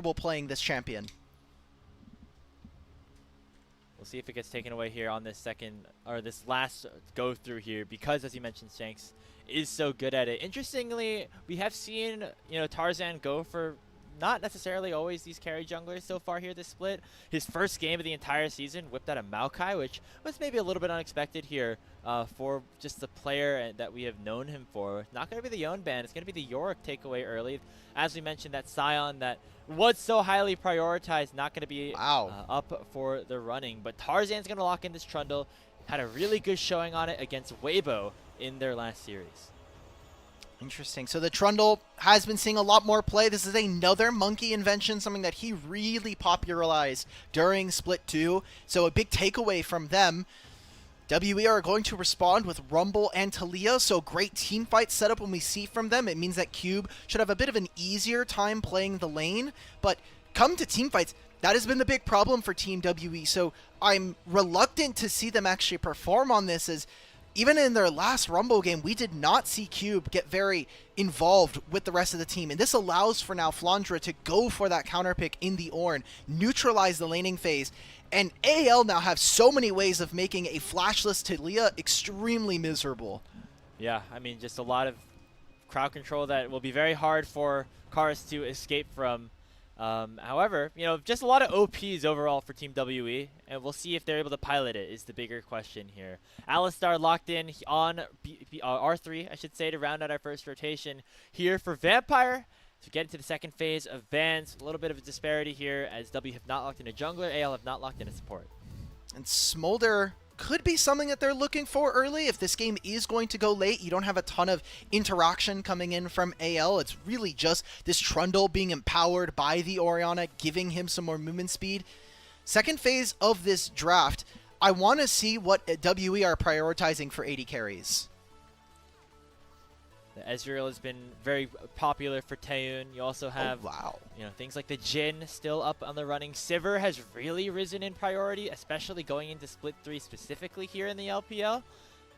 comfortable playing this champion. We'll see if it gets taken away here on this this last go through here, because as you mentioned, Shanks is so good at it. Interestingly, we have seen, Tarzan go for not necessarily always these carry junglers so far here this split. His first game of the entire season whipped out a Maokai, which was maybe a little bit unexpected here for just the player that we have known him for. Not going to be the Yeon ban, it's going to be the Yorick takeaway early. As we mentioned, that Scion that was so highly prioritized, not going to be up for the running. But Tarzan's going to lock in this Trundle. Had a really good showing on it against Weibo in their last series. Interesting. So the Trundle has been seeing a lot more play. This is another Monki invention, something that he really popularized during Split 2. So a big takeaway from them. WE are going to respond with Rumble and Taliyah, so great team fight setup when we see from them. It means that Cube should have a bit of an easier time playing the lane, but come to team fights, that has been the big problem for Team WE, so I'm reluctant to see them actually perform on this, as even in their last Rumble game, we did not see Cube get very involved with the rest of the team. And this allows for now Flandre to go for that counter pick in the Ornn, neutralize the laning phase. And AL now have so many ways of making a flashless Taliyah extremely miserable. Yeah, I mean, just a lot of crowd control that will be very hard for Karis to escape from. However, just a lot of OPs overall for Team WE, and we'll see if they're able to pilot it is the bigger question here. Alistar locked in on R3, I should say, to round out our first rotation here for Vampire. To get into the second phase of bans, a little bit of a disparity here as W have not locked in a jungler, AL have not locked in a support. And Smolder could be something that they're looking for early. If this game is going to go late, you don't have a ton of interaction coming in from AL. It's really just this Trundle being empowered by the Orianna, giving him some more movement speed. Second phase of this draft, I want to see what WE are prioritizing for AD carries. The Ezreal has been very popular for Taeyoon. You also have things like the Jhin still up on the running. Sivir has really risen in priority, especially going into Split 3 specifically here in the LPL.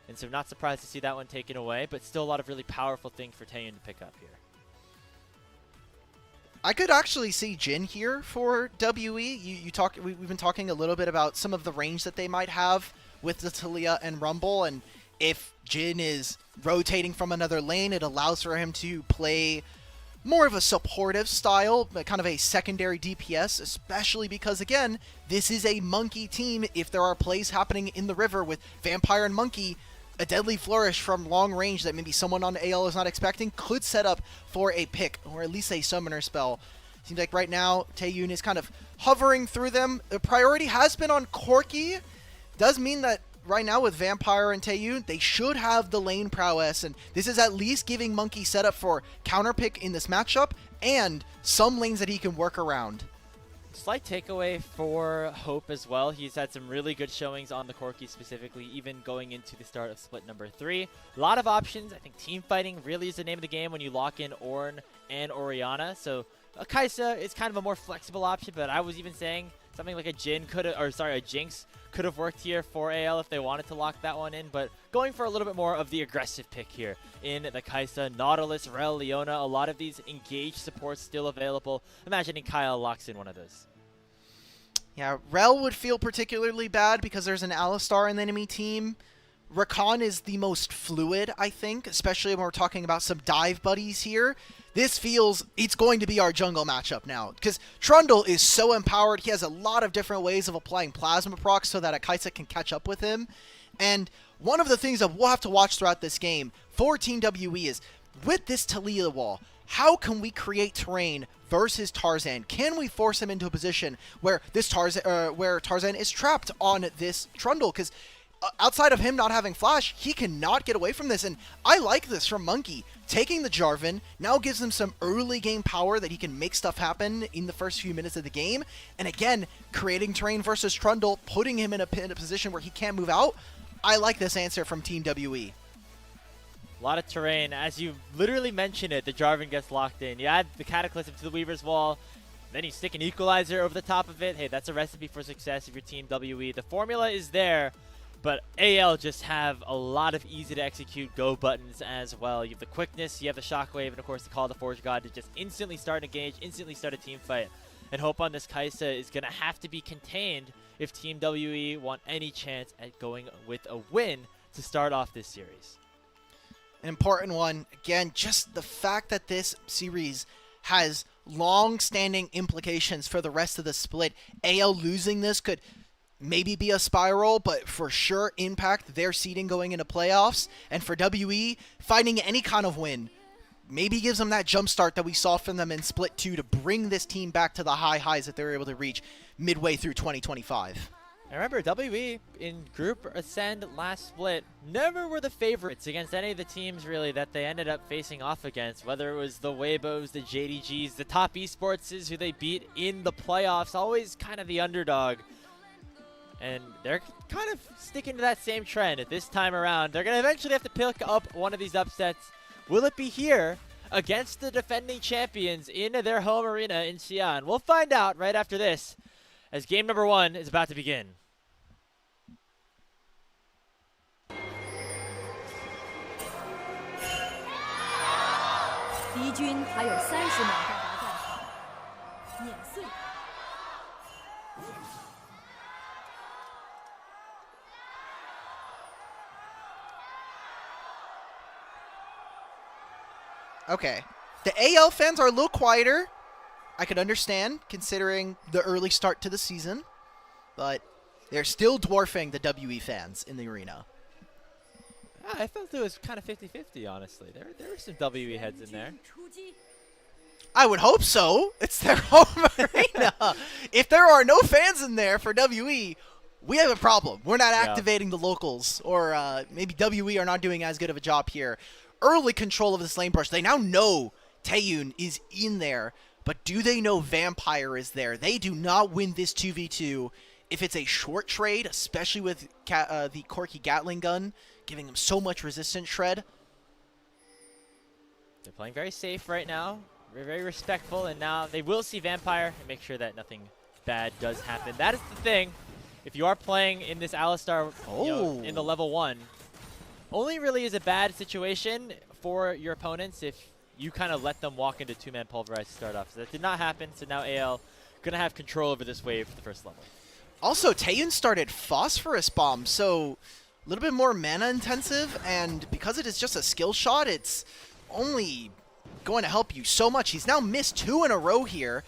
And so not surprised to see that one taken away, but still a lot of really powerful things for Taeyoon to pick up here. I could actually see Jhin here for WE. We've been talking a little bit about some of the range that they might have with the Taliyah and Rumble, and if Jhin is rotating from another lane, it allows for him to play more of a supportive style, kind of a secondary DPS, especially because, again, this is a Monki team. If there are plays happening in the river with Vampire and Monki, a deadly flourish from long range that maybe someone on AL is not expecting could set up for a pick, or at least a summoner spell. Seems like right now, Taeyoon is kind of hovering through them. The priority has been on Corki. Does mean that right now with Vampire and Taeyoon, they should have the lane prowess, and this is at least giving Monki setup for counter pick in this matchup and some lanes that he can work around. Slight takeaway for Hope as well. He's had some really good showings on the Corki specifically, even going into the start of split number 3. A lot of options. I think team fighting really is the name of the game when you lock in Ornn and Orianna. So Kaisa is kind of a more flexible option, but I was even saying something like a Jinx could have worked here for AL if they wanted to lock that one in, but going for a little bit more of the aggressive pick here in the Kaisa, Nautilus, Rel, Leona, a lot of these engaged supports still available. Imagining Kael locks in one of those. Yeah, Rel would feel particularly bad because there's an Alistar in the enemy team. Rakan is the most fluid, I think, especially when we're talking about some dive buddies here. This feels it's going to be our jungle matchup now, because Trundle is so empowered. He has a lot of different ways of applying plasma procs so that Kaisa can catch up with him. And one of the things that we'll have to watch throughout this game for Team WE is, with this Taliyah wall, how can we create terrain versus Tarzan? Can we force him into a position where Tarzan is trapped on this Trundle? Because outside of him not having flash, he cannot get away from this. And I like this from Monki. Taking the Jarvan now gives him some early game power that he can make stuff happen in the first few minutes of the game. And again, creating terrain versus Trundle, putting him in a position where he can't move out. I like this answer from Team WE. A lot of terrain. As you literally mentioned it, the Jarvan gets locked in. You add the Cataclysm to the Weaver's Wall, then you stick an Equalizer over the top of it. Hey, that's a recipe for success if you're Team WE. The formula is there. But AL just have a lot of easy-to-execute go buttons as well. You have the quickness, you have the shockwave, and of course the Call of the Forge God to just instantly start an engage, instantly start a team fight. and hope on this Kaisa is going to have to be contained if Team WE want any chance at going with a win to start off this series. An important one. Again, just the fact that this series has long-standing implications for the rest of the split. AL losing this could maybe be a spiral, but for sure impact their seeding going into playoffs. And for WE, finding any kind of win maybe gives them that jump start that we saw from them in Split 2 to bring this team back to the high highs that they were able to reach midway through 2025. I remember WE in Group Ascend last split never were the favorites against any of the teams really that they ended up facing off against, whether it was the Weibos, the JDGs, the top esports who they beat in the playoffs, always kind of the underdog. And they're kind of sticking to that same trend at this time around. They're going to eventually have to pick up one of these upsets. Will it be here against the defending champions in their home arena in Xi'an? We'll find out right after this as game number 1 is about to begin. Okay. The AL fans are a little quieter. I could understand, considering the early start to the season. But they're still dwarfing the WE fans in the arena. I felt it was kind of 50-50, honestly. There were some WE heads in there. I would hope so. It's their home arena. If there are no fans in there for WE, we have a problem. We're not activating the locals, or maybe WE are not doing as good of a job here. Early control of this lane brush. They now know Taeyoon is in there, but do they know Vampire is there? They do not win this 2v2 if it's a short trade, especially with the Corki Gatling gun, giving them so much resistance shred. They're playing very safe right now. They're very respectful, and now they will see Vampire and make sure that nothing bad does happen. That is the thing. If you are playing in this Alistar in the level 1, only really is a bad situation for your opponents if you kind of let them walk into two-man pulverize to start off. So that did not happen, so now AL going to have control over this wave for the first level. Also, Taeyoon started Phosphorus Bomb, so a little bit more mana intensive, and because it is just a skill shot, it's only going to help you so much. He's now missed 2 in a row here.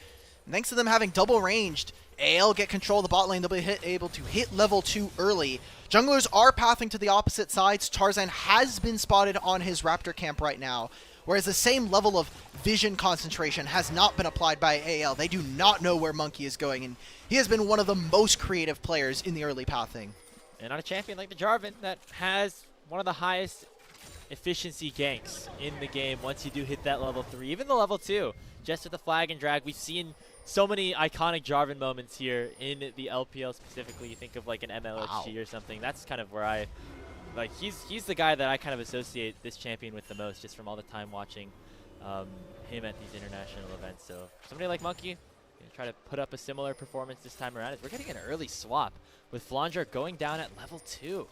And thanks to them having double ranged, AL get control of the bot lane. They'll be able to hit level 2 early. Junglers are pathing to the opposite sides. Tarzan has been spotted on his Raptor camp right now, whereas the same level of vision concentration has not been applied by AL. They do not know where Monki is going, and he has been one of the most creative players in the early pathing. And on a champion like the Jarvan that has one of the highest efficiency ganks in the game once you do hit that level 3, even the level 2, just with the flag and drag. We've seen so many iconic Jarvan moments here in the LPL specifically. You think of like an MLHG or something. That's kind of where I, like, he's the guy that I kind of associate this champion with the most, just from all the time watching him at these international events. So somebody like Monki, try to put up a similar performance this time around. We're getting an early swap with Flandre going down at level 2.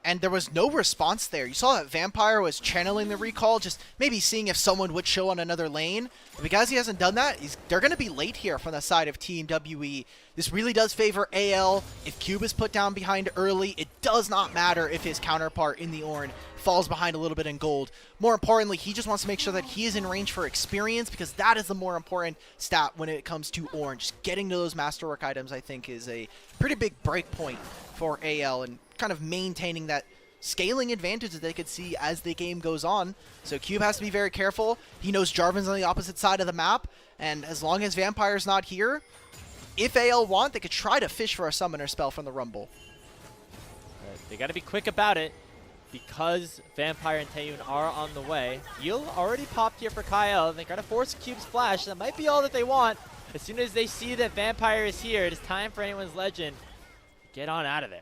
And there was no response there. You saw that Vampire was channeling the recall, just maybe seeing if someone would show on another lane. But because he hasn't done that, they're going to be late here from the side of Team WE. This really does favor AL. If Cube is put down behind early, it does not matter if his counterpart in the Ornn falls behind a little bit in gold. More importantly, he just wants to make sure that he is in range for experience, because that is the more important stat when it comes to Ornn. Just getting to those masterwork items, I think, is a pretty big break point for AL, and kind of maintaining that scaling advantage that they could see as the game goes on. So Cube has to be very careful. He knows Jarvan's on the opposite side of the map, and as long as Vampire's not here, if AL want, they could try to fish for a summoner spell from the Rumble. They got to be quick about it, because Vampire and Taeyoon are on the way. Heal already popped here for Kael, and they got to force Cube's flash. That might be all that they want. As soon as they see that Vampire is here, it is time for anyone's legend. Get on out of there.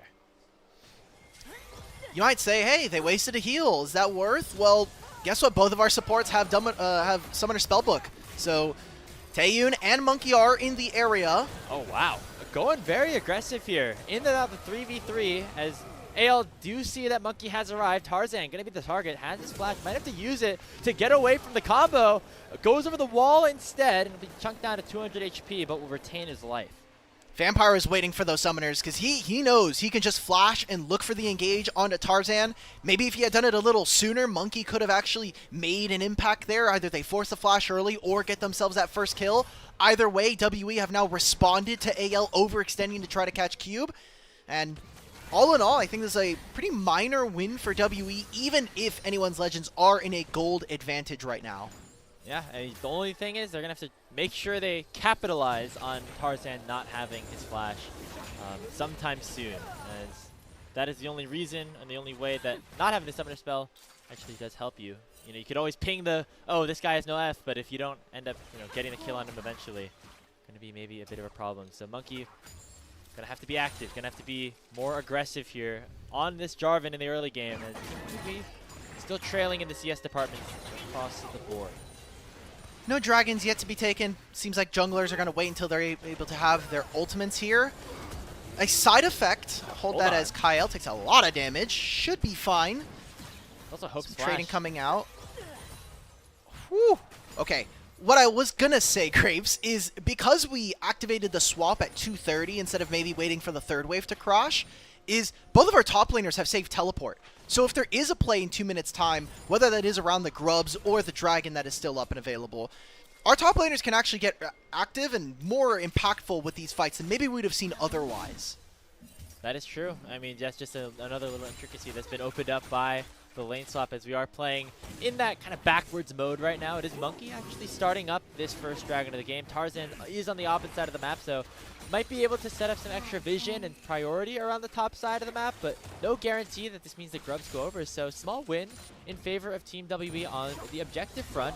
You might say, hey, they wasted a heal. Is that worth? Well, guess what? Both of our supports have Summoner Spellbook. So Taeyoon and Monki are in the area. Oh, wow. Going very aggressive here. In and out the 3v3 as AL do see that Monki has arrived. Tarzan going to be the target, has his flash, might have to use it to get away from the combo. Goes over the wall instead and will be chunked down to 200 HP, but will retain his life. Vampire is waiting for those summoners because he knows he can just flash and look for the engage onto Tarzan. Maybe if he had done it a little sooner, Monki could have actually made an impact there. Either they force the flash early or get themselves that first kill. Either way, WE have now responded to AL overextending to try to catch Cube. And all in all, I think this is a pretty minor win for WE, even if anyone's Legends are in a gold advantage right now. Yeah, and the only thing is they're going to have to make sure they capitalize on Tarzan not having his flash sometime soon. As that is the only reason and the only way that not having the summoner spell actually does help you. You know, you could always ping the, oh, this guy has no F, but if you don't end up, getting the kill on him eventually, going to be maybe a bit of a problem. So Monki going to have to be active, going to have to be more aggressive here on this Jarvan in the early game. As we still trailing in the CS department across the board. No dragons yet to be taken. Seems like junglers are going to wait until they're able to have their ultimates here. A side effect, hold that as Kael takes a lot of damage. Should be fine. Also hope Some flash. trading coming out. Whew. Okay. What I was going to say, Grapes, is because we activated the swap at 2:30 instead of maybe waiting for the third wave to crash, is both of our top laners have saved teleport. So if there is a play in 2 minutes time, whether that is around the grubs or the dragon that is still up and available, our top laners can actually get active and more impactful with these fights than maybe we'd have seen otherwise. That is true. I mean, that's just another little intricacy that's been opened up by the lane swap as we are playing in that kind of backwards mode right now. It is Monki actually starting up this first dragon of the game. Tarzan is on the opposite side of the map, so might be able to set up some extra vision and priority around the top side of the map, but no guarantee that this means the grubs go over. So small win in favor of Team WE on the objective front.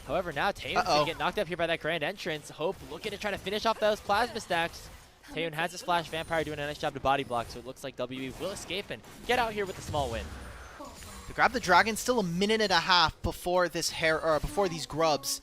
However, now Taeyoon's going to get knocked up here by that grand entrance. Hope looking to try to finish off those plasma stacks. Taeyoon has his flash. Vampire doing a nice job to body block, so it looks like WE will escape and get out here with a small win. To grab the dragon, still a minute and a half before this before these grubs.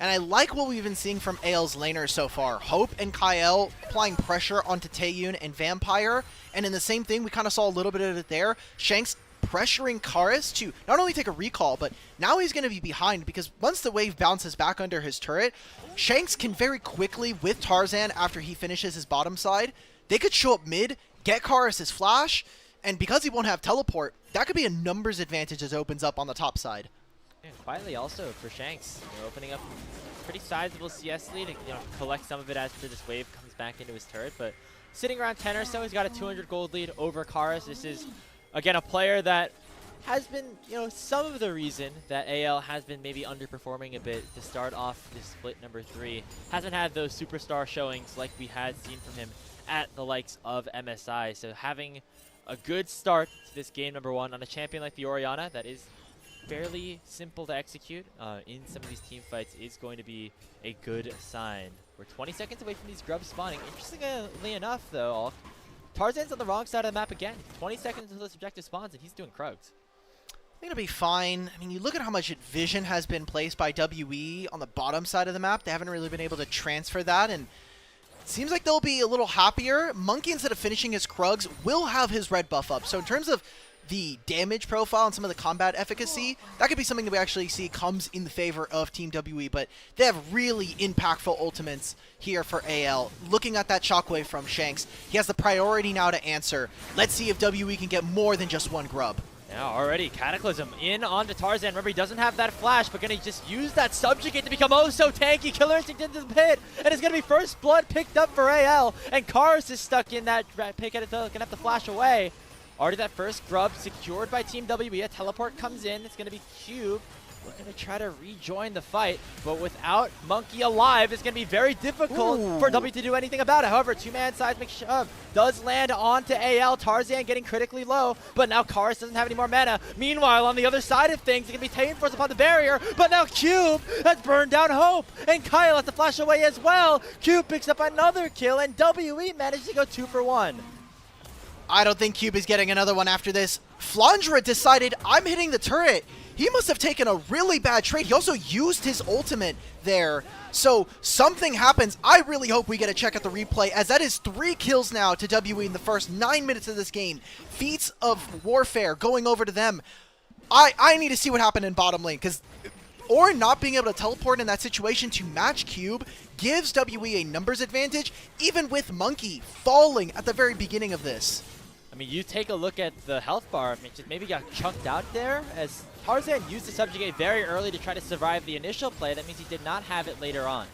And I like what we've been seeing from AL's laners so far. Hope and Kael applying pressure onto Taeyoon and Vampire. And in the same thing, we kind of saw a little bit of it there. Shanks pressuring Karis to not only take a recall, but now he's going to be behind because once the wave bounces back under his turret, Shanks can very quickly, with Tarzan after he finishes his bottom side, they could show up mid, get Karis' flash, and because he won't have teleport, that could be a numbers advantage as it opens up on the top side. And quietly also for Shanks, opening up a pretty sizable CS lead and collect some of it after this wave comes back into his turret. But sitting around 10 or so, he's got a 200 gold lead over Karis. This is, again, a player that has been, some of the reason that AL has been maybe underperforming a bit to start off this split number 3. Hasn't had those superstar showings like we had seen from him at the likes of MSI. So having a good start to this game number 1 on a champion like the Orianna that is fairly simple to execute in some of these team fights is going to be a good sign. We're 20 seconds away from these grubs spawning. Interestingly enough, though, Tarzan's on the wrong side of the map again. 20 seconds until this objective spawns, and he's doing Krugs. I think it'll be fine. I mean, you look at how much vision has been placed by WE on the bottom side of the map. They haven't really been able to transfer that, and it seems like they'll be a little happier. Monki, instead of finishing his Krugs, will have his red buff up. So in terms of the damage profile and some of the combat efficacy, that could be something that we actually see comes in the favor of Team WE, but they have really impactful ultimates here for AL. Looking at that shockwave from Shanks, he has the priority now to answer. Let's see if WE can get more than just one grub. Yeah, already Cataclysm in onto Tarzan. Remember, he doesn't have that flash, but gonna just use that subjugate to become oh so tanky. Killer Instinct into the pit, and it's gonna be first blood picked up for AL, and Karis is stuck in that pick at it, gonna have to flash away. Already that first grub secured by Team WE. A teleport comes in. It's going to be Cube looking to try to rejoin the fight. But without Monki alive, it's going to be very difficult for W to do anything about it. However, two-man seismic shove does land onto AL. Tarzan getting critically low, but now Karis doesn't have any more mana. Meanwhile, on the other side of things, it's going to be Taeyoon forced upon the barrier, but now Cube has burned down Hope, and Kael has to flash away as well. Cube picks up another kill, and WE managed to go 2 for 1. I don't think Cube is getting another one after this. Flandre decided, I'm hitting the turret. he must have taken a really bad trade. He also used his ultimate there. So something happens. I really hope we get a check at the replay, as that is 3 kills now to WE in the first 9 minutes of this game. Feats of warfare going over to them. I need to see what happened in bottom lane, because or not being able to teleport in that situation to match Cube gives WE a numbers advantage, even with Monki falling at the very beginning of this. I mean, you take a look at the health bar. I mean, just maybe got chunked out there, as Tarzan used the subjugate very early to try to survive the initial play. That means he did not have it later on.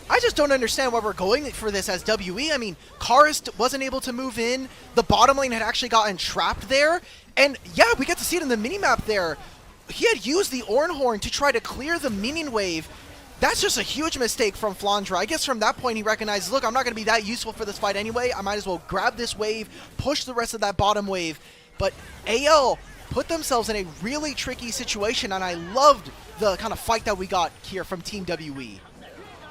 I just don't understand why we're going for this as WE. I mean, Karis wasn't able to move in. The bottom lane had actually gotten trapped there. And yeah, we get to see it in the minimap there. He had used the Ornhorn to try to clear the minion wave. That's just a huge mistake from Flandre. I guess from that point he recognized, look, I'm not going to be that useful for this fight anyway. I might as well grab this wave, push the rest of that bottom wave. But AL put themselves in a really tricky situation, and I loved the kind of fight that we got here from Team WE.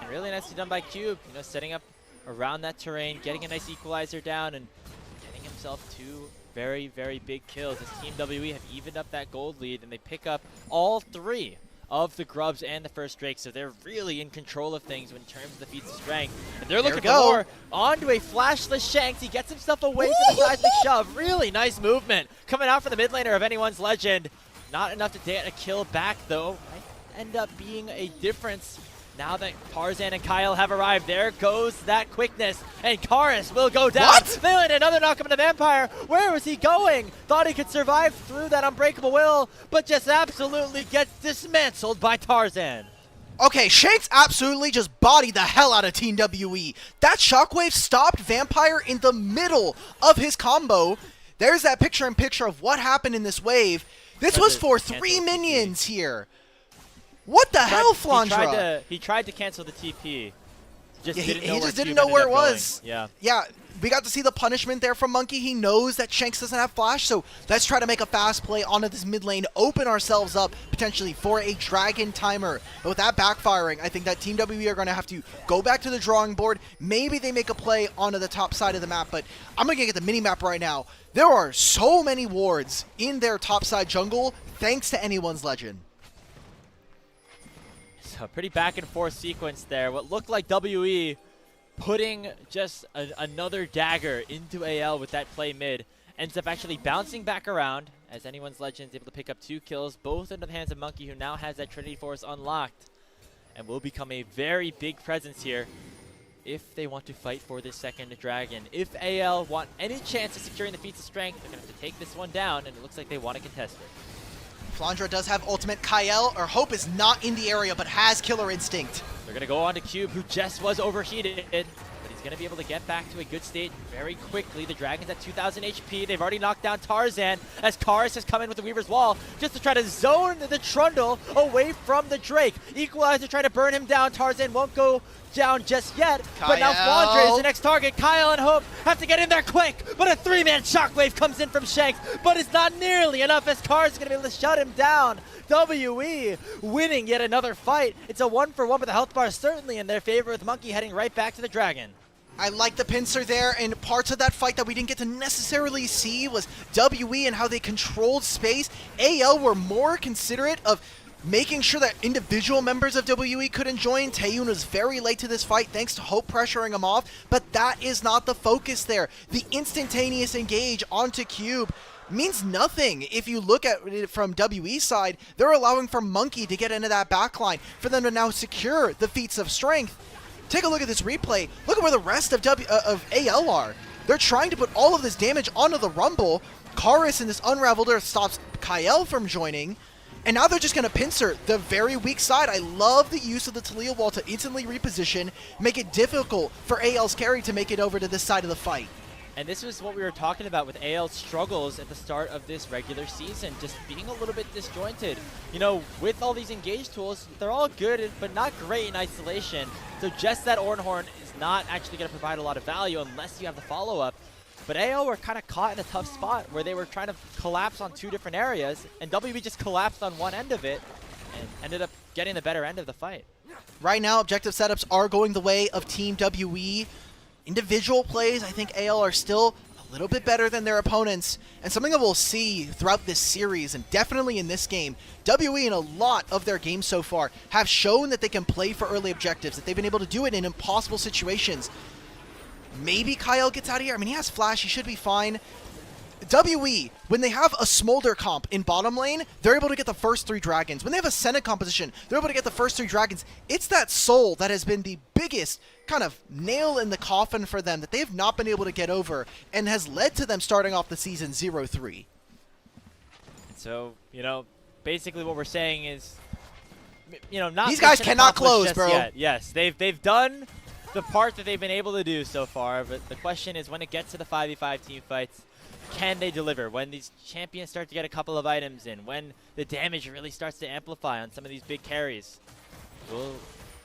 And really nicely done by Cube, you know, setting up around that terrain, getting a nice equalizer down, and getting himself 2 very, very big kills as Team WE have evened up that gold lead, and they pick up all 3 of the grubs and the first Drake, so they're really in control of things in terms of the feats of strength. And they're looking for more. Onto a flashless Shanks. He gets himself away from the seismic shove. Really nice movement coming out for the mid laner of anyone's legend. Not enough to get a kill back, though. Might end up being a difference now that Tarzan and Kael have arrived. There goes that quickness, and Karis will go down. What? They land another knock on the Vampire. Where was he going? Thought he could survive through that unbreakable will, but just absolutely gets dismantled by Tarzan. Okay, Shanks absolutely just bodied the hell out of Team WE. That shockwave stopped Vampire in the middle of his combo. There's that picture-in-picture of what happened in this wave. This was for 3 minions here. What the hell, Flandre? He tried to cancel the TP. He just didn't know where it was. Yeah. Yeah, we got to see the punishment there from Monki. He knows that Shanks doesn't have flash, so let's try to make a fast play onto this mid lane, open ourselves up potentially for a dragon timer. But with that backfiring, I think that Team WE are going to have to go back to the drawing board. Maybe they make a play onto the top side of the map, but I'm going to get the mini-map right now. There are so many wards in their top side jungle, thanks to anyone's legend. A pretty back and forth sequence there. What looked like WE putting just another dagger into AL with that play mid ends up actually bouncing back around as anyone's legend is able to pick up 2 kills, both into the hands of Monki, who now has that Trinity Force unlocked and will become a very big presence here if they want to fight for this second dragon. If AL want any chance of securing the feats of strength, they're going to have to take this one down, and it looks like they want to contest it. Flandre does have ultimate. Kael, or Hope, is not in the area, but has killer instinct. They're going to go on to Cube, who just was overheated, but he's going to be able to get back to a good state very quickly. The Dragon's at 2,000 HP. They've already knocked down Tarzan, as Karis has come in with the Weaver's Wall just to try to zone the Trundle away from the Drake. Equalizer trying to burn him down. Tarzan won't go down just yet, but now Flandre is the next target. Kael and Hope have to get in there quick, but a 3-man shockwave comes in from Shanks, but it's not nearly enough as Karis is going to be able to shut him down. WE winning yet another fight. It's a 1-for-1, but the health bar is certainly in their favor, with Monki heading right back to the Dragon. I like the pincer there, and parts of that fight that we didn't get to necessarily see was WE and how they controlled space. AL were more considerate of making sure that individual members of WE couldn't join. Taeyoon was very late to this fight thanks to Hope pressuring him off, but that is not the focus there. The instantaneous engage onto Cube means nothing. If you look at it from WE's side, they're allowing for Monki to get into that backline, for them to now secure the feats of strength. Take a look at this replay. Look at where the rest of AL are. They're trying to put all of this damage onto the Rumble. Karis in this Unraveled Earth stops Kael from joining. And now they're just going to pincer the very weak side. I love the use of the Talia wall to instantly reposition, make it difficult for AL's carry to make it over to this side of the fight. And this was what we were talking about with AL's struggles at the start of this regular season, just being a little bit disjointed. You know, with all these engage tools, they're all good, but not great in isolation. So just that Ornhorn is not actually going to provide a lot of value unless you have the follow-up. But AL were kind of caught in a tough spot where they were trying to collapse on 2 different areas, and WB just collapsed on one end of it and ended up getting the better end of the fight. Right now, objective setups are going the way of Team WE. Individual plays, I think AL are still a little bit better than their opponents, and something that we'll see throughout this series and definitely in this game. WE in a lot of their games so far have shown that they can play for early objectives, that they've been able to do it in impossible situations. Maybe Kael gets out of here. I mean, he has flash, he should be fine. WE, when they have a Smolder comp in bottom lane, they're able to get the first 3 dragons. When they have a Senna composition, they're able to get the first 3 dragons. It's that soul that has been the biggest kind of nail in the coffin for them that they have not been able to get over and has led to them starting off the season 0-3. So, you know, basically what we're saying is, you know, not these guys cannot close, bro. Yet. Yes, they've done the part that they've been able to do so far, but the question is when it gets to the 5v5 team fights, can they deliver? When these champions start to get a couple of items in, when the damage really starts to amplify on some of these big carries, will,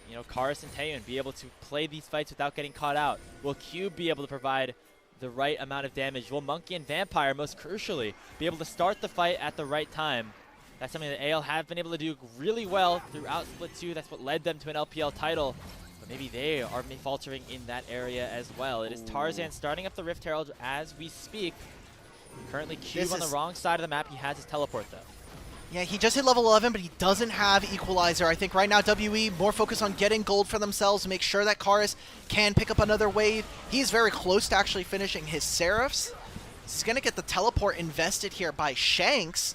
you know, Karis and Taeyoon be able to play these fights without getting caught out? Will Cube be able to provide the right amount of damage? Will Monki and Vampire, most crucially, be able to start the fight at the right time? That's something that AL have been able to do really well throughout Split 2. That's what led them to an LPL title. But maybe they are faltering in that area as well. It is Tarzan starting up the Rift Herald as we speak. Currently Cube on the wrong side of the map. He has his teleport though. Yeah, he just hit level 11, but he doesn't have Equalizer. I think right now WE more focused on getting gold for themselves to make sure that Karis can pick up another wave. He's very close to actually finishing his Seraphs. He's going to get the teleport invested here by Shanks,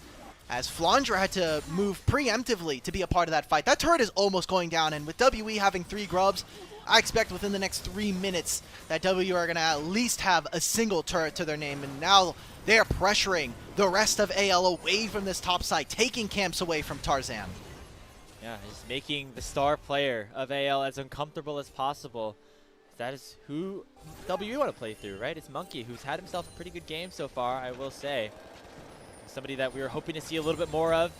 as Flandre had to move preemptively to be a part of that fight. That turret is almost going down, and with WE having 3 grubs, I expect within the next 3 minutes that W are going to at least have a single turret to their name, and now they're pressuring the rest of AL away from this top side, taking camps away from Tarzan. Yeah, he's making the star player of AL as uncomfortable as possible. That is who W want to play through, right? It's Monki, who's had himself a pretty good game so far, I will say. Somebody that we were hoping to see a little bit more of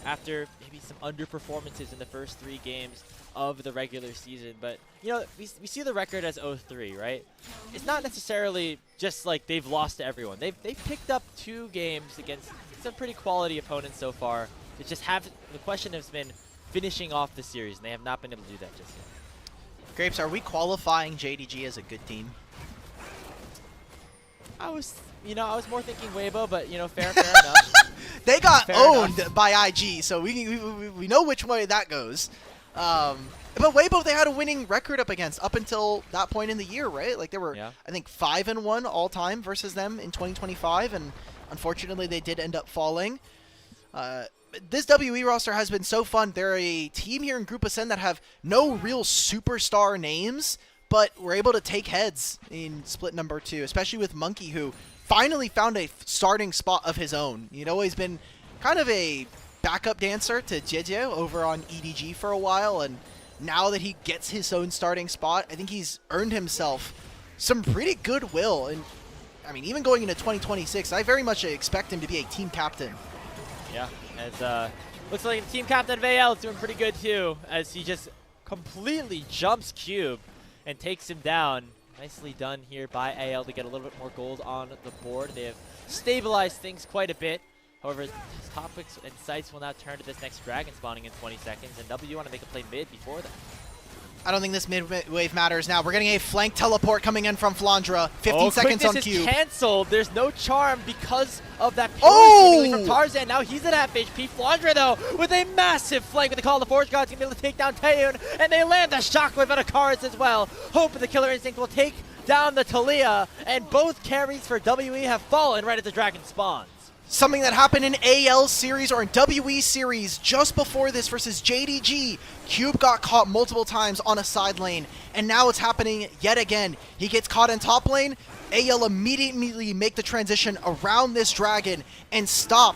after maybe some underperformances in the first 3 games of the regular season. But, you know, we see the record as 0-3, right? It's not necessarily just like they've lost to everyone. They've picked up 2 games against some pretty quality opponents so far. They just have, the question has been finishing off the series, and they have not been able to do that just yet. Grapes, are we qualifying JDG as a good team? I was more thinking Weibo, but, you know, fair enough. They got Fair owned enough. by IG, so we know which way that goes. But Weibo, they had a winning record up against up until that point in the year, right? Like they were, I think, 5-1 all time versus them in 2025, and unfortunately they did end up falling. This WE roster has been so fun. They're a team here in Group Ascend that have no real superstar names, but we're able to take heads in split number 2, especially with Monki, who finally found a starting spot of his own. You know, he's been kind of a backup dancer to Jeje over on EDG for a while, and now that he gets his own starting spot, I think he's earned himself some pretty goodwill. And I mean, even going into 2026, I very much expect him to be a team captain. Yeah, as looks like the team captain of AL is doing pretty good too, as he just completely jumps Cube and takes him down. Nicely done here by AL to get a little bit more gold on the board. They have stabilized things quite a bit. However, his topics and sights will now turn to this next dragon spawning in 20 seconds, and W want to make a play mid before that. I don't think this mid-wave matters now. We're getting a flank teleport coming in from Flandre. 15 seconds on Cube. Is canceled. There's no charm because of that purity from Tarzan. Now he's at half HP. Flandre, though, with a massive flank with the call of the Forge God's going to be able to take down Taeyoon, and they land the shockwave out of Karis as well. Hope the Killer Instinct will take down the Talia, and both carries for WE have fallen right as the dragon spawns. Something that happened in AL series or in WE series just before this versus JDG. Cube got caught multiple times on a side lane, and now it's happening yet again. He gets caught in top lane. AL immediately make the transition around this dragon and stop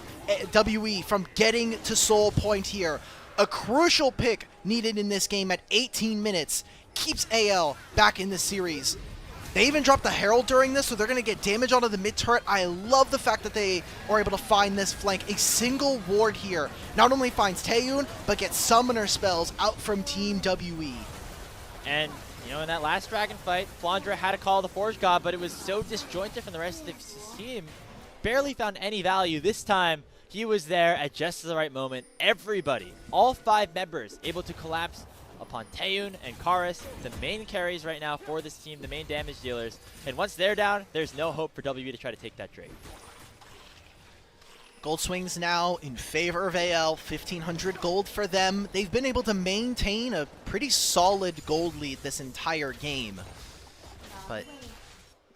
WE from getting to soul point here. A crucial pick needed in this game at 18 minutes keeps AL back in this series. They even dropped the Herald during this, so they're going to get damage onto the mid turret. I love the fact that they are able to find this flank. A single ward here not only finds Taeyoon, but gets summoner spells out from Team WE. And, you know, in that last dragon fight, Flandre had to call the Forge God, but it was so disjointed from the rest of his team. Barely found any value. This time, he was there at just the right moment. Everybody, all 5 members, able to collapse upon Taeyoon and Karis, the main carries right now for this team, the main damage dealers. And once they're down, there's no hope for WE to try to take that Drake. Gold swings now in favor of AL, 1,500 gold for them. They've been able to maintain a pretty solid gold lead this entire game. But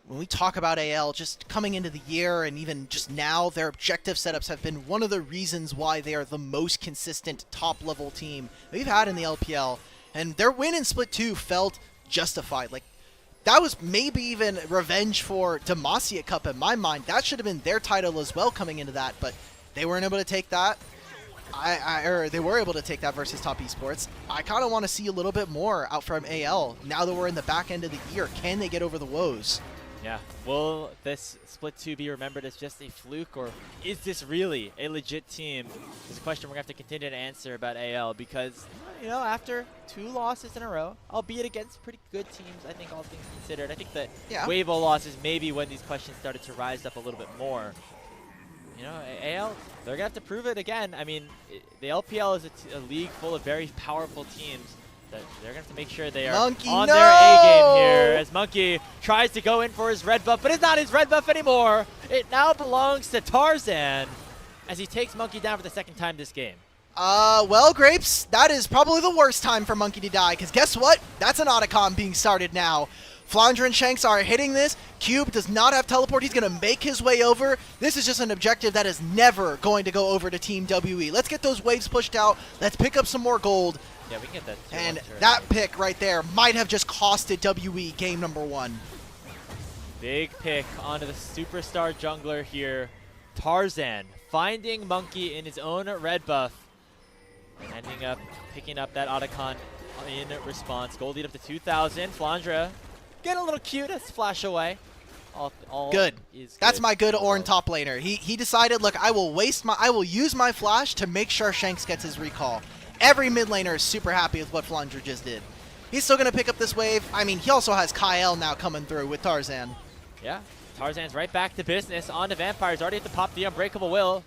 when we talk about AL, just coming into the year and even just now, their objective setups have been one of the reasons why they are the most consistent top-level team we've had in the LPL. And their win in Split 2 felt justified. Like, that was maybe even revenge for Demacia Cup in my mind. That should have been their title as well coming into that, but they weren't able to take that. Or they were able to take that versus Top Esports. I kind of want to see a little bit more out from AL now that we're in the back end of the year. Can they get over the woes? Yeah. Will this Split 2 be remembered as just a fluke, or is this really a legit team? Is a question we're going to have to continue to answer about AL because, you know, after 2 losses in a row, albeit against pretty good teams, I think all things considered, I think the wave of losses maybe when these questions started to rise up a little bit more. You know, AL, they're going to have to prove it again. I mean, the LPL is a league full of very powerful teams. That they're going to have to make sure they are Monki, on their A game here as Monki tries to go in for his red buff, but it's not his red buff anymore. It now belongs to Tarzan as he takes Monki down for the 2nd time this game. Well, Grapes, that is probably the worst time for Monki to die, because guess what? That's an Otacon being started now. Flandre and Shanks are hitting this. Cube does not have teleport. He's going to make his way over. This is just an objective that is never going to go over to Team WE. Let's get those waves pushed out. Let's pick up some more gold. Yeah, we can get that. And that pick right there might have just costed WE game number 1. Big pick onto the superstar jungler here. Tarzan finding Monki in his own red buff. Ending up picking up that Otacon in response. Gold lead up to 2,000. Flandre getting a little cute. Let's flash away. All good. That's my good Ornn top. top laner. He decided, look, I will use my flash to make sure Shanks gets his recall. Every mid laner is super happy with what Flandre just did. He's still going to pick up this wave. I mean, he also has Kael now coming through with Tarzan. Yeah, Tarzan's right back to business on the Vampires. Already at the pop the Unbreakable Will.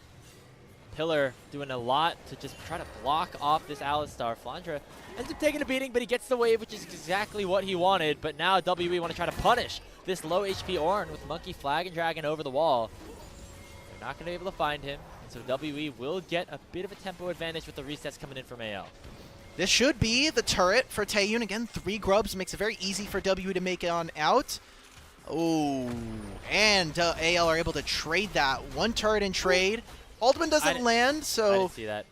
Pillar doing a lot to just try to block off this Alistar. Flandre ends up taking a beating, but he gets the wave, which is exactly what he wanted. But now WE want to try to punish this low HP Ornn with Monki Flag and Dragon over the wall. They're not going to be able to find him. So WE will get a bit of a tempo advantage with the resets coming in from AL. This should be the turret for Taeyoon. Again, 3 grubs makes it very easy for WE to make it on out. Oh, and AL are able to trade that. 1 turret in trade. Ultimate doesn't land, so... I didn't see that.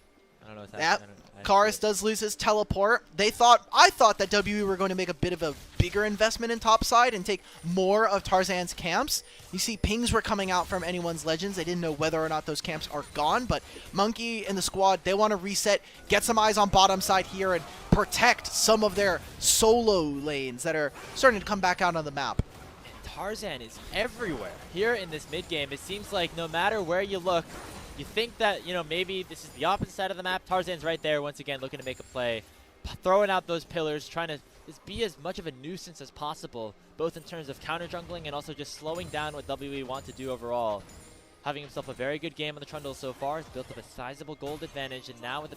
I don't know what's happening. Karis does lose his teleport. I thought that WE were going to make a bit of a bigger investment in topside and take more of Tarzan's camps. You see pings were coming out from anyone's legends. They didn't know whether or not those camps are gone, but Monki and the squad, they want to reset, get some eyes on bottom side here, and protect some of their solo lanes that are starting to come back out on the map. Tarzan is everywhere. Here in this mid game, it seems like no matter where you look, you think that, you know, maybe this is the opposite side of the map. Tarzan's right there once again looking to make a play, throwing out those pillars, trying to just be as much of a nuisance as possible, both in terms of counter jungling and also just slowing down what WE want to do overall. Having himself a very good game on the Trundle so far. He's built up a sizable gold advantage, and now with the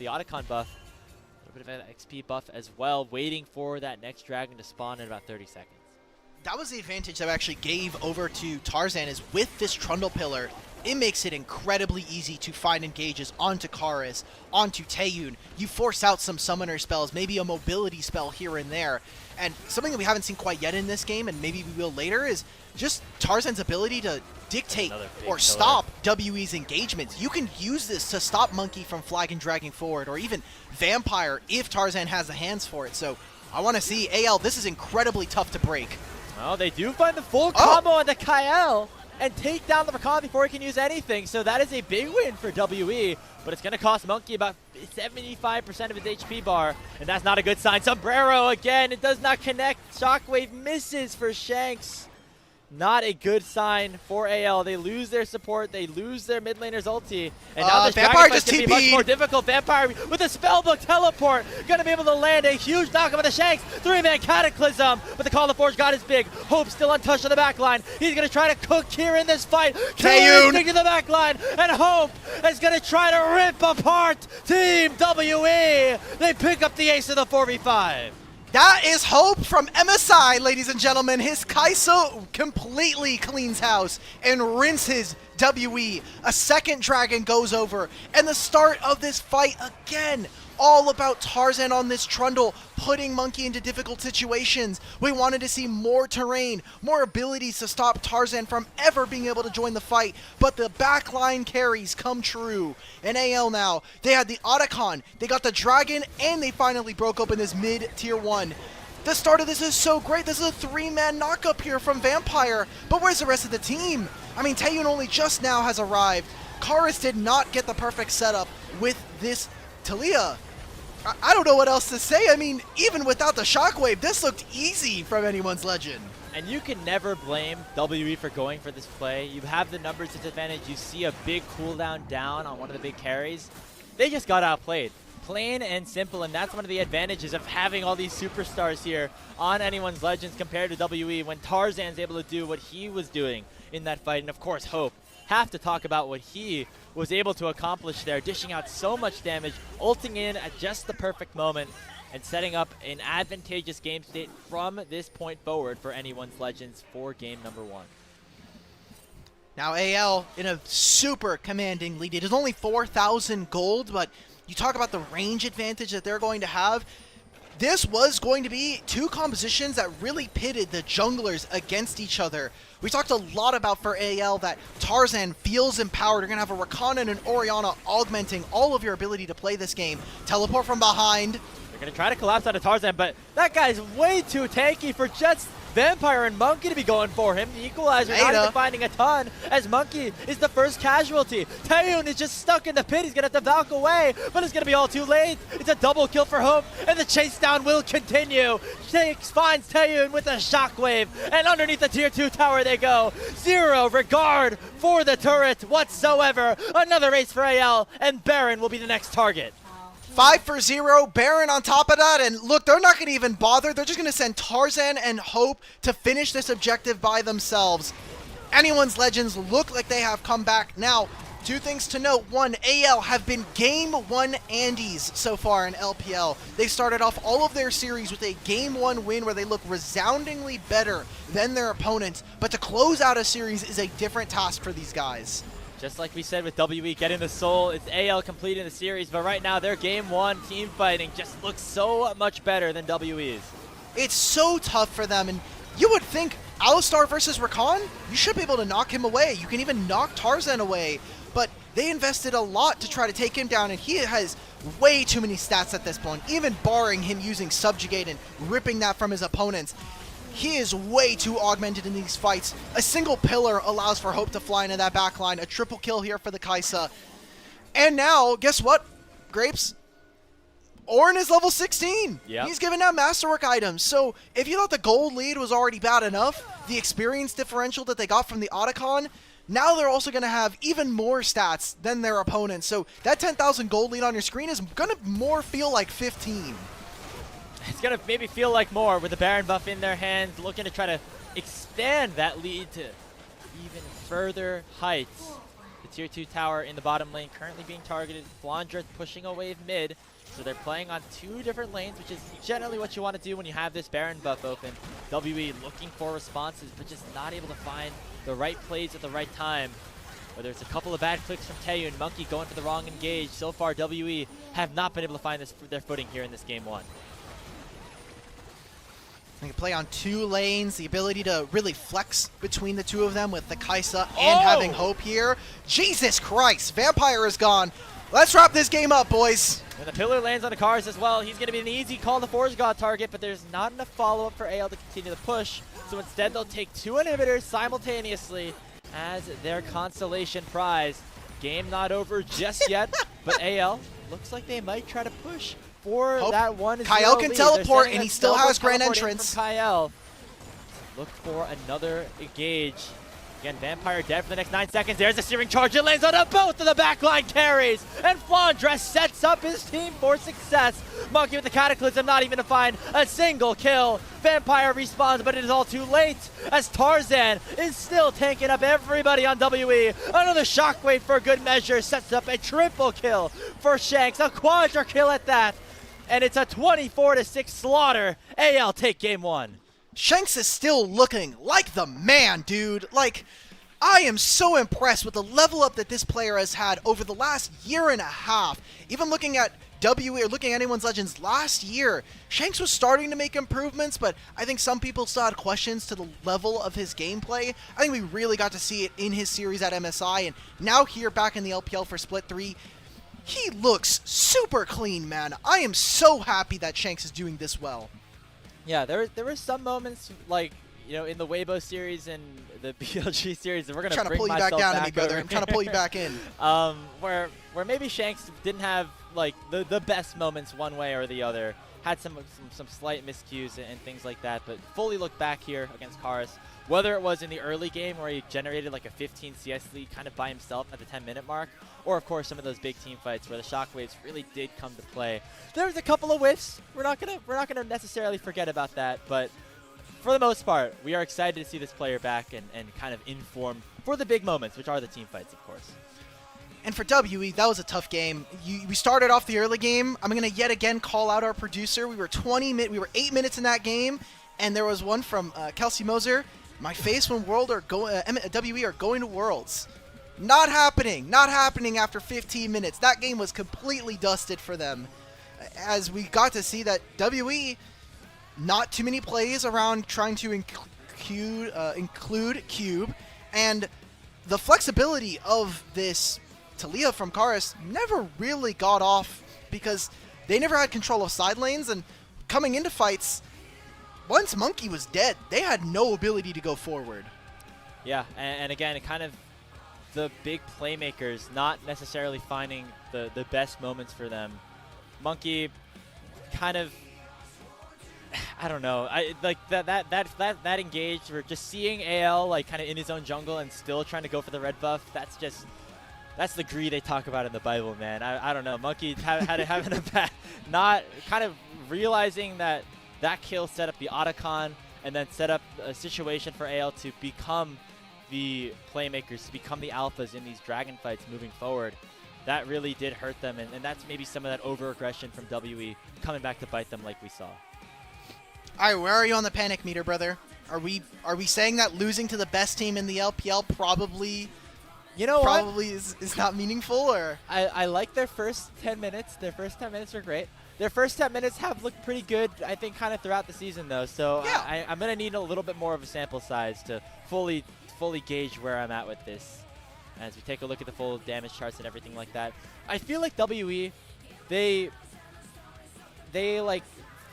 Otacon buff, a little bit of an XP buff as well, waiting for that next dragon to spawn in about 30 seconds. That was the advantage that I actually gave over to Tarzan, is with this Trundle pillar, it makes it incredibly easy to find engages onto Karis, onto Taeyoon. You force out some summoner spells, maybe a mobility spell here and there. And something that we haven't seen quite yet in this game, and maybe we will later, is just Tarzan's ability to dictate or stop WE's engagements. You can use this to stop Monki from flag and dragging forward, or even Vampire if Tarzan has the hands for it. So I want to see AL, this is incredibly tough to break. Well, they do find the full combo on the Kael and take down the Rakan before he can use anything. So that is a big win for WE, but it's going to cost Monki about 75% of his HP bar, and that's not a good sign. Sombrero again, it does not connect. Shockwave misses for Shanks. Not a good sign for AL. They lose their support. They lose their mid laner's ulti. And now this Vampire Dragon just Fight's gonna be much TP'd. more difficult. Vampire with a spellbook teleport. Going to be able to land a huge knockup with the Shanks. 3-man Cataclysm. But the Call of the Forge God is big. Hope still untouched on the back line. He's going to try to cook here in this fight. Taeyoon Taeyoon to the back line. And Hope is going to try to rip apart Team WE. They pick up the ace of the 4v5. That is Hope from MSI, ladies and gentlemen. His Kai'Sa completely cleans house and rinses WE. A second dragon goes over, and the start of this fight again. All about Tarzan on this Trundle, putting Monki into difficult situations. We wanted to see more terrain, more abilities to stop Tarzan from ever being able to join the fight, but the backline carries come true. And AL now, they had the Otacon, they got the Dragon, and they finally broke open this mid-tier 1. The start of this is so great. This is a 3-man knockup here from Vampire, but where's the rest of the team? I mean, Taeyoon only just now has arrived. Karis did not get the perfect setup with this Talia. I don't know what else to say. I mean, even without the shockwave, this looked easy from anyone's legend. And you can never blame WE for going for this play. You have the numbers disadvantage. You see a big cooldown down on one of the big carries. They just got outplayed. Plain and simple, and that's one of the advantages of having all these superstars here on anyone's legends compared to WE when Tarzan's able to do what he was doing in that fight. And of course, Hope. Have to talk about what he was able to accomplish there, dishing out so much damage, ulting in at just the perfect moment, and setting up an advantageous game state from this point forward for anyone's legends for game number 1. Now AL in a super commanding lead. It is only 4,000 gold, but you talk about the range advantage that they're going to have. This was going to be two compositions that really pitted the junglers against each other. We talked a lot about for AL that Tarzan feels empowered. You're going to have a Rakan and an Orianna augmenting all of your ability to play this game. Teleport from behind. They're going to try to collapse out of Tarzan, but that guy's way too tanky for just Vampire and Monki to be going for him. The equalizer not even finding a ton as Monki is the first casualty. Taeyoon is just stuck in the pit. He's going to have to valk away, but it's going to be all too late. It's a double kill for Hope, and the chase down will continue. Shanks finds Taeyoon with a shockwave, and underneath the tier 2 tower they go. Zero regard for the turret whatsoever. Another ace for AL, and Baron will be the next target. 5 for 0, Baron on top of that, and look, they're not going to even bother. They're just going to send Tarzan and Hope to finish this objective by themselves. Anyone's legends look like they have come back. Now, two things to note. One, AL have been Game 1 Andes so far in LPL. They started off all of their series with a Game 1 win where they look resoundingly better than their opponents, but to close out a series is a different task for these guys. Just like we said with WE getting the soul, it's AL completing the series, but right now their game 1 team fighting just looks so much better than WE's. It's so tough for them, and you would think Alistar versus Rakan, you should be able to knock him away. You can even knock Tarzan away, but they invested a lot to try to take him down, and he has way too many stats at this point, even barring him using Subjugate and ripping that from his opponents. He is way too augmented in these fights. A single pillar allows for Hope to fly into that backline. A triple kill here for the Kai'Sa. And now, guess what, Grapes? Ornn is level 16. Yep. He's giving out Masterwork items. So if you thought the gold lead was already bad enough, the experience differential that they got from the Otacon, now they're also going to have even more stats than their opponents. So that 10,000 gold lead on your screen is going to more feel like 15. It's going to maybe feel like more with the Baron buff in their hands, looking to try to expand that lead to even further heights. The tier 2 tower in the bottom lane currently being targeted. Flandre pushing a wave mid, so they're playing on 2 different lanes, which is generally what you want to do when you have this Baron buff open. WE looking for responses, but just not able to find the right plays at the right time. Whether it's a couple of bad clicks from Taeyoon, Monki going for the wrong engage. So far, WE have not been able to find their footing here in this game 1. They can play on 2 lanes, the ability to really flex between the 2 of them with the Kai'Sa and having Hope here. Jesus Christ, Vampire is gone. Let's wrap this game up, boys. And the pillar lands on the Karis as well. He's going to be an easy Call the Forge God target, but there's not enough follow-up for AL to continue the push. So instead, they'll take 2 inhibitors simultaneously as their consolation prize. Game not over just yet, but AL looks like they might try to push for Hope that 1-0 Kael can lead. teleport, and he still has Grand Entrance. From Kael. look for another engage. Again, Vampire dead for the next 9 seconds. There's a searing charge. It lands on both of the backline carries. And Flandre sets up his team for success. Monki with the Cataclysm, not even to find a single kill. Vampire respawns, but it is all too late as Tarzan is still tanking up everybody on WE. Another shockwave for good measure sets up a triple kill for Shanks. A quadra kill at that. And it's a 24-6 slaughter. AL take game 1. Shanks is still looking like the man, dude. Like, I am so impressed with the level up that this player has had over the last year and a half. Even looking at WE or looking at Anyone's Legends last year, Shanks was starting to make improvements, but I think some people still had questions to the level of his gameplay. I think we really got to see it in his series at MSI, and now here back in the LPL for Split 3, he looks super clean, man. I am so happy that Shanks is doing this well. Yeah, there were some moments like, you know, in the Weibo series and the BLG series that we're gonna bring myself I'm trying to pull you back down to me, over. brother. I'm trying to pull you back in. Where maybe Shanks didn't have like the best moments one way or the other. Had some slight miscues and things like that, but fully look back here against Karis. Whether it was in the early game where he generated like a 15 CS lead kind of by himself at the 10-minute mark, or of course some of those big team fights where the shockwaves really did come to play. There was a couple of whiffs. We're not gonna necessarily forget about that, but for the most part, we are excited to see this player back and kind of in form for the big moments, which are the team fights, of course. And for WE, that was a tough game. We started off the early game. I'm gonna yet again call out our producer. We were 8 minutes in that game, and there was one from Kelsey Moser. My face when WE are going to Worlds. Not happening. Not happening after 15 minutes. That game was completely dusted for them. As we got to see that WE, not too many plays around trying to include Cube, and the flexibility of this Talia from Karis never really got off because they never had control of side lanes, and coming into fights, once Monki was dead, they had no ability to go forward. Yeah, and again, kind of the big playmakers not necessarily finding the best moments for them. Monki kind of, I don't know, like that engage, or just seeing AL like kind of in his own jungle and still trying to go for the red buff, that's the greed they talk about in the Bible, man. I don't know, Monki having a bad, not kind of realizing that kill set up the Otacon and then set up a situation for AL to become the playmakers, to become the alphas in these dragon fights moving forward. That really did hurt them, and that's maybe some of that over-aggression from WE coming back to bite them like we saw. All right, where are you on the panic meter, brother? Are we saying that losing to the best team in the LPL probably is not meaningful? Or I like their first 10 minutes. Their first 10 minutes were great. Their first 10 minutes have looked pretty good, I think, kind of throughout the season, though. So yeah. I'm going to need a little bit more of a sample size to fully gauge where I'm at with this. As we take a look at the full damage charts and everything like that, I feel like WE, they like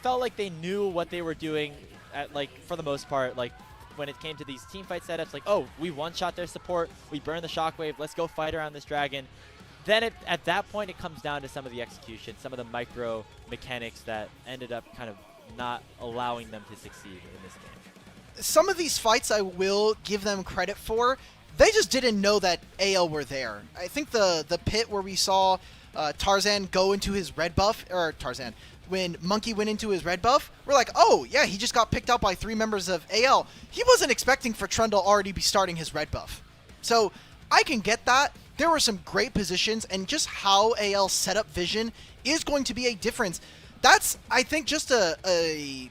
felt like they knew what they were doing at, like, for the most part, like when it came to these team fight setups, like, oh, we one-shot their support, we burn the shockwave, let's go fight around this dragon. Then at that point, it comes down to some of the execution, some of the micro mechanics that ended up kind of not allowing them to succeed in this game. Some of these fights I will give them credit for. They just didn't know that AL were there. I think the pit where we saw Tarzan go into his red buff, or Tarzan, when Monki went into his red buff, we're like, oh, yeah, he just got picked out by 3 members of AL. He wasn't expecting for Trundle already be starting his red buff. So I can get that. There were some great positions, and just how AL set up vision is going to be a difference. That's, I think, just a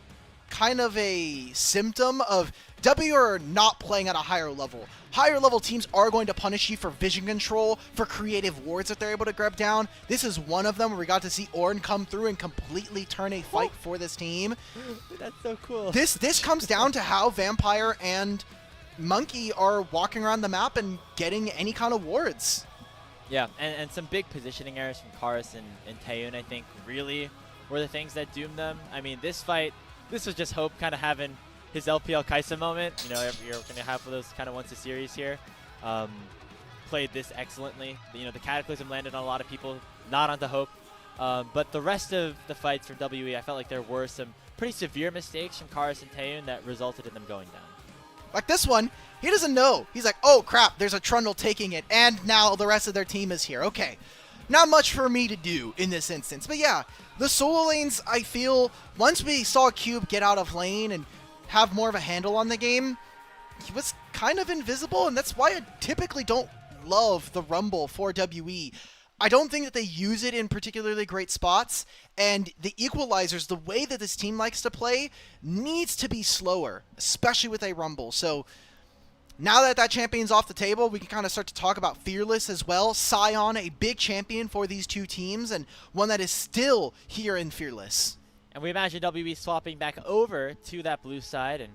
kind of a symptom of W are not playing at a higher level. Higher level teams are going to punish you for vision control, for creative wards that they're able to grab down. This is one of them where we got to see Ornn come through and completely turn a fight for this team. That's so cool. This comes down to how Vampire and Monki are walking around the map and getting any kind of wards. Yeah, and some big positioning errors from Karis and Taeyoon, I think, really were the things that doomed them. I mean, this fight, this was just Hope kind of having his LPL Kaisa moment. You know, you're going to have those kind of once a series here. Played this excellently. You know, the Cataclysm landed on a lot of people, not onto Hope. But the rest of the fights for WE, I felt like there were some pretty severe mistakes from Karis and Taeyoon that resulted in them going down. Like this one, he doesn't know. He's like, oh crap, there's a Trundle taking it, and now the rest of their team is here. Okay, not much for me to do in this instance. But yeah, the solo lanes, I feel, once we saw Cube get out of lane and have more of a handle on the game, he was kind of invisible, and that's why I typically don't love the Rumble for WE. I don't think that they use it in particularly great spots, and the equalizers, the way that this team likes to play, needs to be slower, especially with a Rumble. So now that that champion's off the table, we can kind of start to talk about Fearless as well. Sion, a big champion for these two teams, and one that is still here in Fearless. And we imagine WE swapping back over to that blue side, and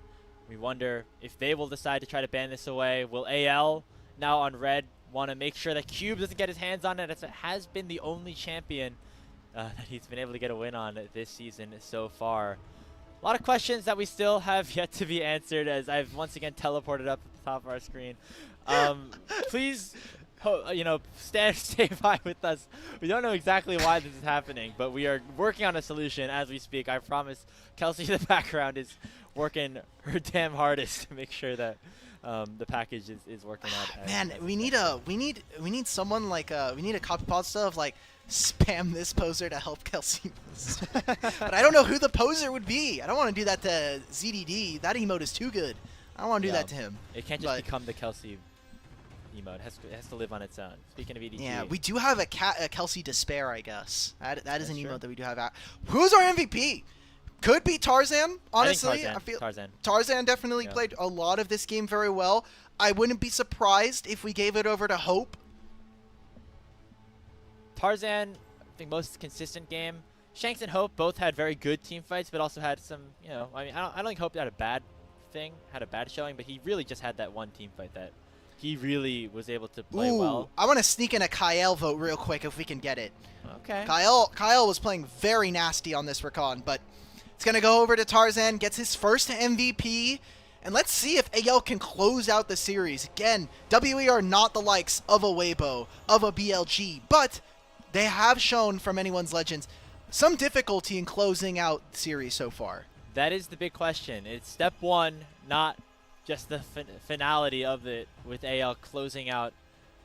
we wonder if they will decide to try to ban this away. Will AL, now on red, want to make sure that Cube doesn't get his hands on it, as it has been the only champion that he's been able to get a win on this season so far. A lot of questions that we still have yet to be answered, as I've once again teleported up at the top of our screen. Please, stay by with us. We don't know exactly why this is happening, but we are working on a solution as we speak. I promise Kelsey in the background is working her damn hardest to make sure that the package is working out. Man, we need someone like we need a copy pasta of like spam this poser to help Kelsey. But I don't know who the poser would be. I don't want to do that to ZDD. That emote is too good. I don't want to do that to him. It can't just become the Kelsey emote. It has to live on its own. Speaking of EDT. Yeah, we do have a Kelsey Despair, I guess. That is an emote that we do have. Who's our MVP? Could be Tarzan, honestly. I feel Tarzan definitely played a lot of this game very well. I wouldn't be surprised if we gave it over to Hope. Tarzan, I think most consistent game. Shanks and Hope both had very good team fights, but also had some, I mean, I don't think Hope had a bad showing, but he really just had that one team fight that he really was able to play well. I want to sneak in a Kael vote real quick if we can get it. Okay. Kael was playing very nasty on this recon, but it's going to go over to Tarzan, gets his first MVP, and let's see if AL can close out the series. Again, WE are not the likes of a Weibo, of a BLG, but they have shown from anyone's legends some difficulty in closing out the series so far. That is the big question. It's step one, not just the finality of it, with AL closing out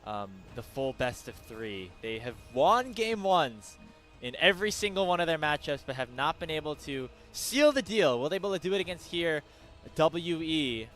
the full best of 3. They have won game ones in every single one of their matchups, but have not been able to seal the deal. Will they be able to do it against here, WE,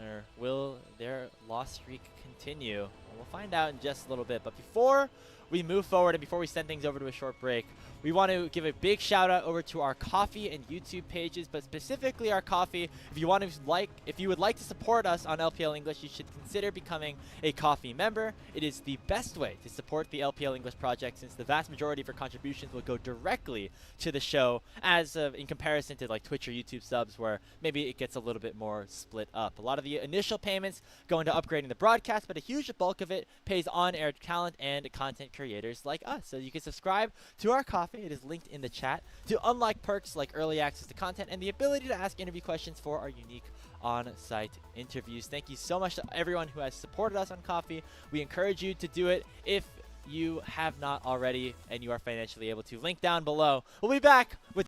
or will their loss streak continue? We'll find out in just a little bit. But before we move forward and before we send things over to a short break, we want to give a big shout out over to our Ko-fi and YouTube pages, but specifically our Ko-fi. If you would like to support us on LPL English, you should consider becoming a Ko-fi member. It is the best way to support the LPL English project, since the vast majority of your contributions will go directly to the show, as in comparison to like Twitch or YouTube subs, where maybe it gets a little bit more split up. A lot of the initial payments go into upgrading the broadcast, but a huge bulk of it pays on-air talent and content creators like us. So you can subscribe to our Ko-fi. It is linked in the chat to unlock perks like early access to content and the ability to ask interview questions for our unique on-site interviews. Thank you so much to everyone who has supported us on Ko-fi. We encourage you to do it if you have not already and you are financially able to. Link down below. We'll be back with